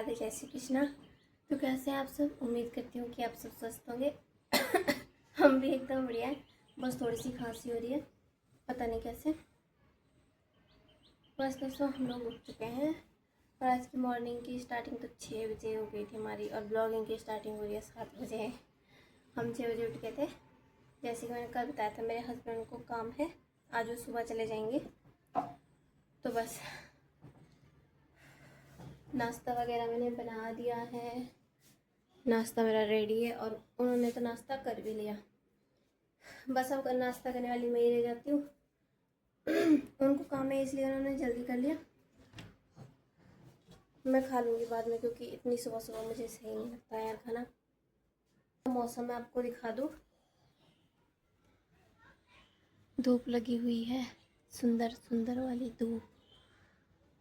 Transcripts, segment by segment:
राधे जय श्री कृष्णा। तो कैसे हैं आप सब? उम्मीद करती हूँ कि आप सब स्वस्थ होंगे। हम भी एकदम बढ़िया है। बस थोड़ी सी खांसी हो रही है, पता नहीं कैसे। बस दोस्तों हम लोग उठ चुके हैं और आज की मॉर्निंग की स्टार्टिंग तो 6 बजे हो गई थी हमारी और ब्लॉगिंग की स्टार्टिंग हो रही है 7 बजे। हम 6 बजे उठ गए थे। जैसे कि मैंने कल बताया था, मेरे हस्बैंड को काम है, आज वो सुबह चले जाएंगे। तो बस नाश्ता वगैरह मैंने बना दिया है, नाश्ता मेरा रेडी है और उन्होंने तो नाश्ता कर भी लिया। बस अब नाश्ता करने वाली मैं ही रह जाती हूँ। उनको काम है इसलिए उन्होंने जल्दी कर लिया। मैं खा लूँगी बाद में, क्योंकि इतनी सुबह सुबह मुझे सही नहीं लगता यार खाना। मौसम मैं आपको दिखा दूँ, धूप लगी हुई है, सुंदर सुंदर वाली धूप,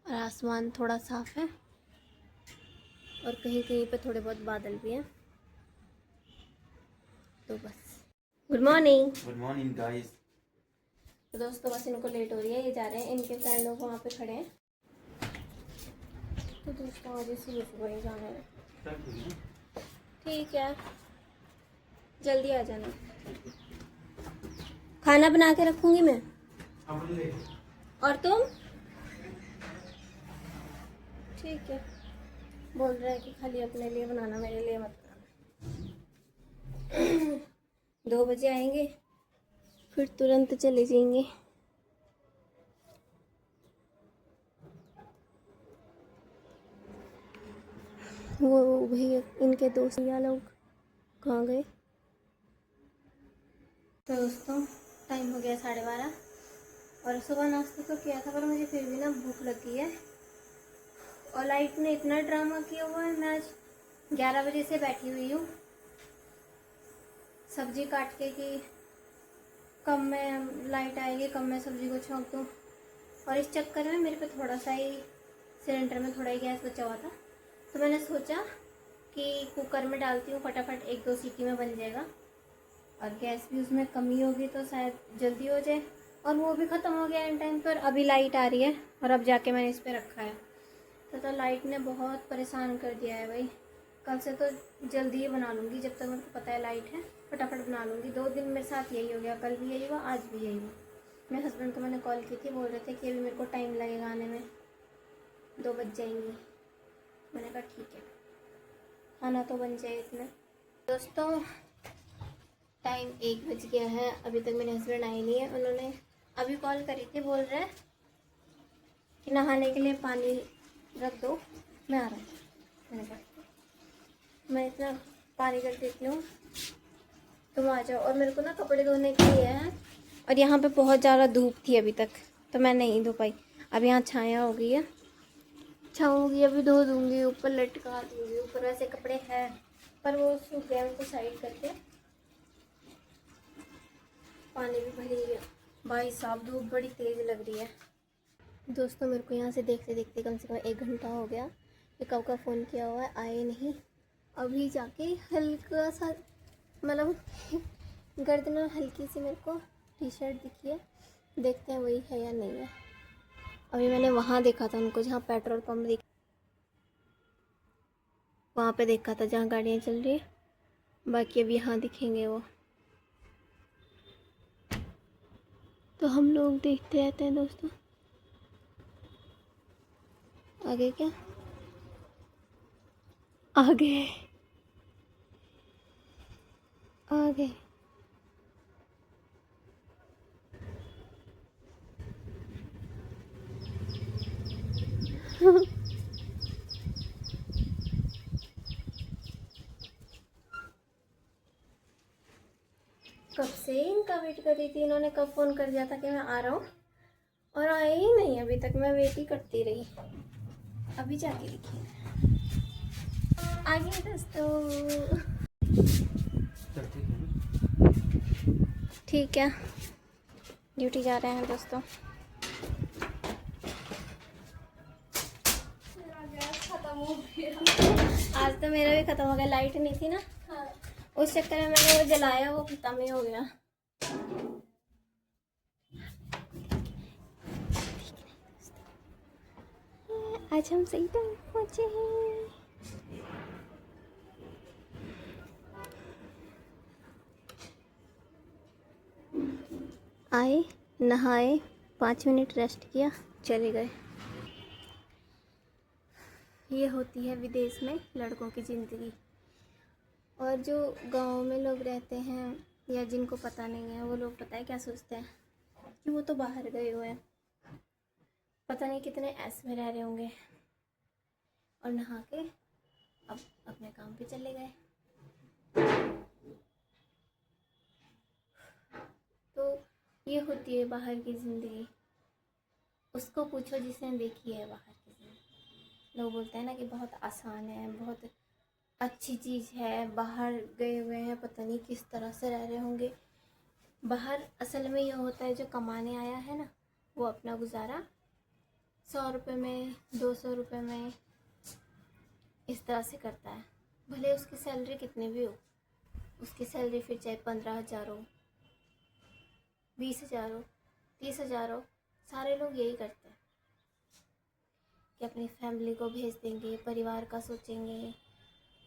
और आसमान थोड़ा साफ है और कहीं कहीं पे थोड़े बहुत बादल भी हैं। तो बस गुड मॉर्निंग गाइस। तो दोस्तों बस इनको लेट हो रही है, ये जा रहे हैं, इनके फ्रेंड लोग वहाँ पे खड़े हैं। तो दोस्तों आज सुबह सुबह ही जाना है। ठीक है, जल्दी आ जाना, खाना बना के रखूँगी मैं। और तुम? ठीक है, बोल रहा है कि खाली अपने लिए बनाना, मेरे लिए मत बनाना। 2 बजे आएंगे फिर तुरंत चले जाएंगे। वो भैया इनके दोस्त या लोग कहाँ गए? तो दोस्तों टाइम हो गया 12:30 और सुबह नाश्ता तो किया था, पर मुझे फिर भी ना भूख लगी है। और लाइट ने इतना ड्रामा किया हुआ है, मैं आज 11 बजे से बैठी हुई हूँ सब्जी काट के कि कब में लाइट आएगी, कब मैं सब्जी को छौंक दूँ। और इस चक्कर में मेरे पे थोड़ा सा ही सिलेंडर में थोड़ा ही गैस बचा हुआ था, तो मैंने सोचा कि कुकर में डालती हूँ, फटाफट 1-2 सीटी में बन जाएगा और गैस भी उसमें कमी होगी तो शायद जल्दी हो जाए। और वो भी ख़त्म हो गया इन टाइम पर। अभी लाइट आ रही है और अब जाके मैंने इस पर रखा है। तो लाइट ने बहुत परेशान कर दिया है भाई। कल से तो जल्दी ही बना लूँगी, जब तक मेरे को पता है लाइट है फटाफट बना लूँगी। 2 दिन मेरे साथ यही हो गया, कल भी यही हुआ, आज भी यही हुआ। मेरे हस्बैंड को मैंने कॉल की थी, बोल रहे थे कि अभी मेरे को टाइम लगेगा आने में, 2 बज जाएंगी। मैंने कहा ठीक है, खाना तो बन जाए इतना। दोस्तों टाइम 1 बज गया है, अभी तक मेरे हस्बैंड आए नहीं है। उन्होंने अभी कॉल करी थी, बोल रहे हैं कि नहाने के लिए पानी रख दो, मैं आ रहा हूँ। मैंने कहा मैं इतना पानी रख देती हूँ, तुम आ जाओ। और मेरे को ना कपड़े धोने के लिए है और यहाँ पे बहुत ज़्यादा धूप थी अभी तक, तो मैं नहीं धो पाई। अब यहाँ छाया हो गई है, छाऊँगी, अभी धो दूँगी, ऊपर लटका दूँगी। ऊपर वैसे कपड़े हैं पर वो सूख गए, उनको साइड करके पानी भी भर गया। भाई साहब धूप बड़ी तेज़ लग रही है। दोस्तों मेरे को यहाँ से देखते देखते कम से कम 1 घंटा हो गया। ये कब का फ़ोन किया हुआ है, आए नहीं। अभी जाके हल्का सा मतलब गर्दन में हल्की सी मेरे को टी-शर्ट दिखी है, देखते हैं वही है या नहीं है। अभी मैंने वहाँ देखा था उनको, जहाँ पेट्रोल पंप दिख, वहाँ पे देखा था जहाँ गाड़ियाँ चल रही है। बाकी अभी यहाँ दिखेंगे वो। तो हम लोग देखते रहते हैं दोस्तों। आगे क्या, आगे आगे कब से इनका वेट कर रही थी, इन्होंने कब फ़ोन कर दिया था कि मैं आ रहा हूँ, और आए ही नहीं अभी तक। मैं वेट ही करती रही, अभी जाके दिखी आगे दोस्तों। ठीक है, ड्यूटी जा रहे हैं दोस्तों। खत्म हो गया आज तो, मेरा भी खत्म हो गया। लाइट नहीं थी ना, उस चक्कर में मैंने वो जलाया, वो खत्म ही हो गया। आज हम सही टाइम पहुँचे हैं। आए, नहाए, 5 मिनट रेस्ट किया, चले गए। ये होती है विदेश में लड़कों की ज़िंदगी। और जो गांव में लोग रहते हैं या जिनको पता नहीं है, वो लोग पता है क्या सोचते हैं कि वो तो बाहर गए हुए हैं, पता नहीं कितने ऐश में रह रहे होंगे, और नहा के अब अपने काम पे चले गए। तो ये होती है बाहर की ज़िंदगी। उसको पूछो जिसने देखी है बाहर की ज़िंदगी। लोग बोलते हैं ना कि बहुत आसान है, बहुत अच्छी चीज़ है, बाहर गए हुए हैं, पता नहीं किस तरह से रह रहे होंगे। बाहर असल में ये होता है, जो कमाने आया है ना, वो अपना गुजारा 100 रुपये में, 200 रुपये में इस तरह से करता है। भले उसकी सैलरी कितनी भी हो, उसकी सैलरी फिर चाहे 15,000 हो, 20,000 हो, 30,000 हो, सारे लोग यही करते हैं कि अपनी फैमिली को भेज देंगे, परिवार का सोचेंगे,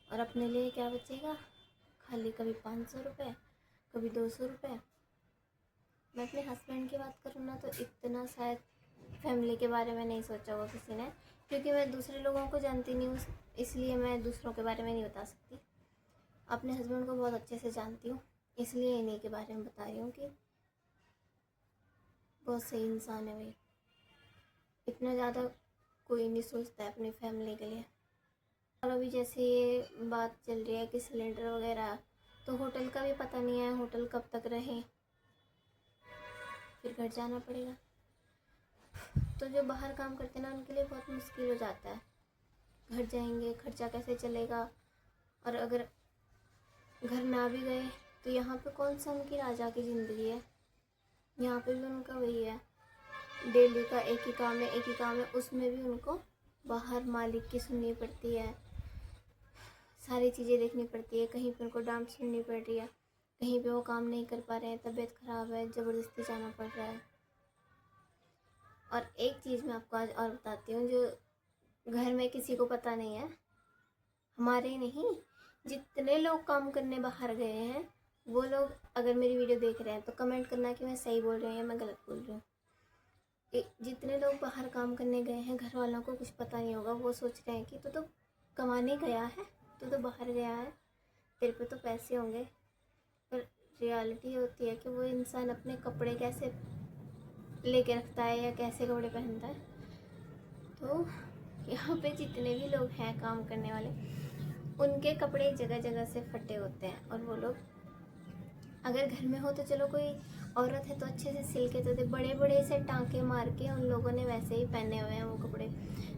और अपने लिए क्या बचेगा? खाली कभी 500 रुपये, कभी 200 रुपये। मैं अपने हस्बैंड की बात करूँ ना, तो इतना शायद फैमिली के बारे में नहीं सोचा होगा किसी ने, क्योंकि मैं दूसरे लोगों को जानती नहीं हूँ, इसलिए मैं दूसरों के बारे में नहीं बता सकती। अपने हस्बैंड को बहुत अच्छे से जानती हूँ, इसलिए इन्हीं के बारे में बता रही हूँ कि बहुत सही इंसान है भाई। इतना ज़्यादा कोई नहीं सोचता है अपनी फैमिली के लिए। और अभी जैसे ये बात चल रही है कि सिलेंडर वगैरह, तो होटल का भी पता नहीं है होटल कब तक रहे, फिर घर जाना पड़ेगा। तो जो बाहर काम करते हैं ना, उनके लिए बहुत मुश्किल हो जाता है। घर जाएंगे, खर्चा कैसे चलेगा? और अगर घर ना भी गए तो यहाँ पे कौन सा उनकी राजा की ज़िंदगी है? यहाँ पे भी उनका वही है, डेली का एक ही काम है, एक ही काम है। उसमें भी उनको बाहर मालिक की सुननी पड़ती है, सारी चीज़ें देखनी पड़ती है। कहीं पे उनको डांट सुननी पड़ रही है, कहीं पे वो काम नहीं कर पा रहे हैं, तबीयत ख़राब है, ज़बरदस्ती जाना पड़ रहा है। और एक चीज़ मैं आपको आज और बताती हूँ, जो घर में किसी को पता नहीं है, हमारे नहीं, जितने लोग काम करने बाहर गए हैं, वो लोग अगर मेरी वीडियो देख रहे हैं तो कमेंट करना कि मैं सही बोल रही हूँ या मैं गलत बोल रही हूँ। जितने लोग बाहर काम करने गए हैं, घर वालों को कुछ पता नहीं होगा, वो सोच रहे हैं कि तू तो कमाने गया है, तू तो बाहर गया है, तेरे पे तो पैसे होंगे। पर रियलिटी होती है कि वो इंसान अपने कपड़े कैसे लेके रखता है या कैसे कपड़े पहनता है। तो यहाँ पे जितने भी लोग हैं काम करने वाले, उनके कपड़े जगह जगह से फटे होते हैं। और वो लोग अगर घर में हो तो चलो, कोई औरत है तो अच्छे से सिल के तो दे, बड़े बड़े से टाँके मार के उन लोगों ने वैसे ही पहने हुए हैं वो कपड़े।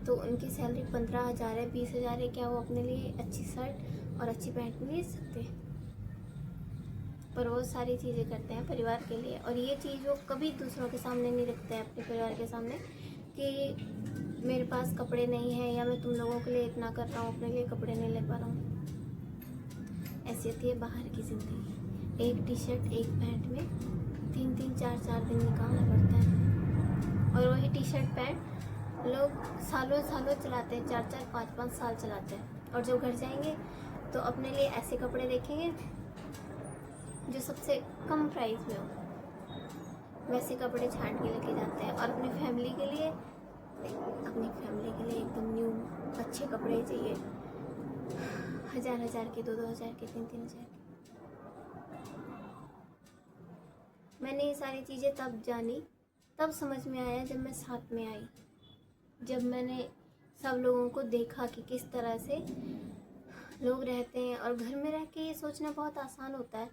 तो उनकी सैलरी 15,000 है, 20,000 है, क्या वो अपने लिए अच्छी शर्ट और अच्छी पैंट नहीं ले सकते? पर वो सारी चीज़ें करते हैं परिवार के लिए, और ये चीज़ वो कभी दूसरों के सामने नहीं रखते हैं, अपने परिवार के सामने, कि मेरे पास कपड़े नहीं हैं या मैं तुम लोगों के लिए इतना कर रहा हूँ, अपने लिए कपड़े नहीं ले पा रहा हूँ। ऐसी होती है बाहर की ज़िंदगी। एक टी शर्ट, एक पैंट में 3-3, 4-4 दिन निकालना पड़ता है, और वही टी शर्ट पैंट लोग सालों सालों चलाते हैं, 4-4, 5-5 साल चलाते हैं। और जब घर जाएंगे तो अपने लिए ऐसे कपड़े देखेंगे जो सबसे कम प्राइस में हो, वैसे कपड़े छांट के लेके जाते हैं। और अपनी फैमिली के लिए एकदम न्यू अच्छे कपड़े चाहिए, 1,000-1,000 के, 2,000 के, 3,000 के। मैंने ये सारी चीज़ें तब जानी, तब समझ में आया जब मैं साथ में आई, जब मैंने सब लोगों को देखा कि किस तरह से लोग रहते हैं। और घर में रह के ये सोचना बहुत आसान होता है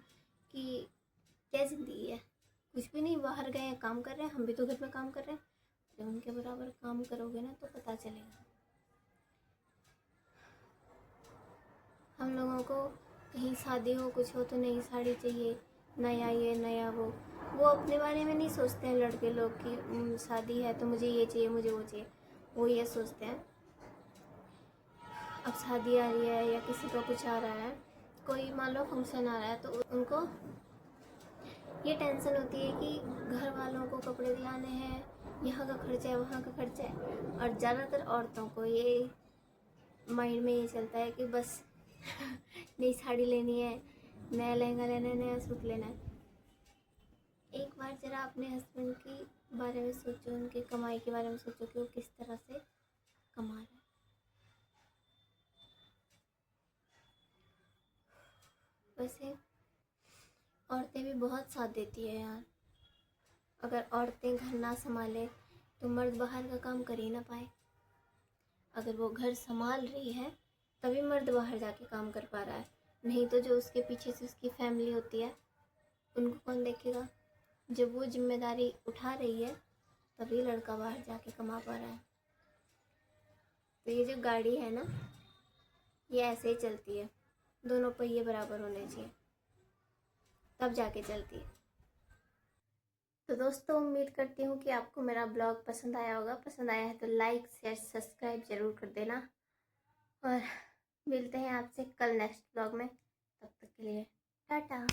कि क्या ज़िंदगी है, कुछ भी नहीं, बाहर गए हैं, काम कर रहे हैं, हम भी तो घर में काम कर रहे हैं। जब उनके बराबर काम करोगे ना तो पता चलेगा। हम लोगों को कहीं शादी हो, कुछ हो तो नई साड़ी चाहिए, नया ये नया वो अपने बारे में नहीं सोचते हैं लड़के लोग कि शादी है तो मुझे ये चाहिए, मुझे वो चाहिए। वो ये सोचते हैं, अब शादी आ रही है या किसी का कुछ आ रहा है, कोई मान लो फंक्शन आ रहा है, तो उनको ये टेंशन होती है कि घर वालों को कपड़े दिलाने हैं, यहाँ का खर्चा है, वहाँ का खर्चा है। और ज़्यादातर औरतों को ये माइंड में ये चलता है कि बस नई साड़ी लेनी है, नया लहंगा लेना है, नया सूट लेना है। एक बार ज़रा अपने हस्बैंड के बारे में सोचो, उनकी कमाई के बारे में सोचो कि वो किस तरह से कमा रहा है। वैसे औरतें भी बहुत साथ देती है यार। अगर औरतें घर ना संभाले तो मर्द बाहर का काम कर ही ना पाए। अगर वो घर संभाल रही है तभी मर्द बाहर जाके काम कर पा रहा है, नहीं तो जो उसके पीछे से उसकी फैमिली होती है उनको कौन देखेगा। जब वो जिम्मेदारी उठा रही है तभी लड़का बाहर जाके कमा पा रहा है। तो ये जो गाड़ी है ना, ये ऐसे ही चलती है, दोनों पहिए बराबर होने चाहिए तब जाके चलती है। तो दोस्तों, उम्मीद करती हूँ कि आपको मेरा ब्लॉग पसंद आया होगा। पसंद आया है तो लाइक शेयर सब्सक्राइब ज़रूर कर देना, और मिलते हैं आपसे कल नेक्स्ट ब्लॉग में। तब तक के लिए टाटा।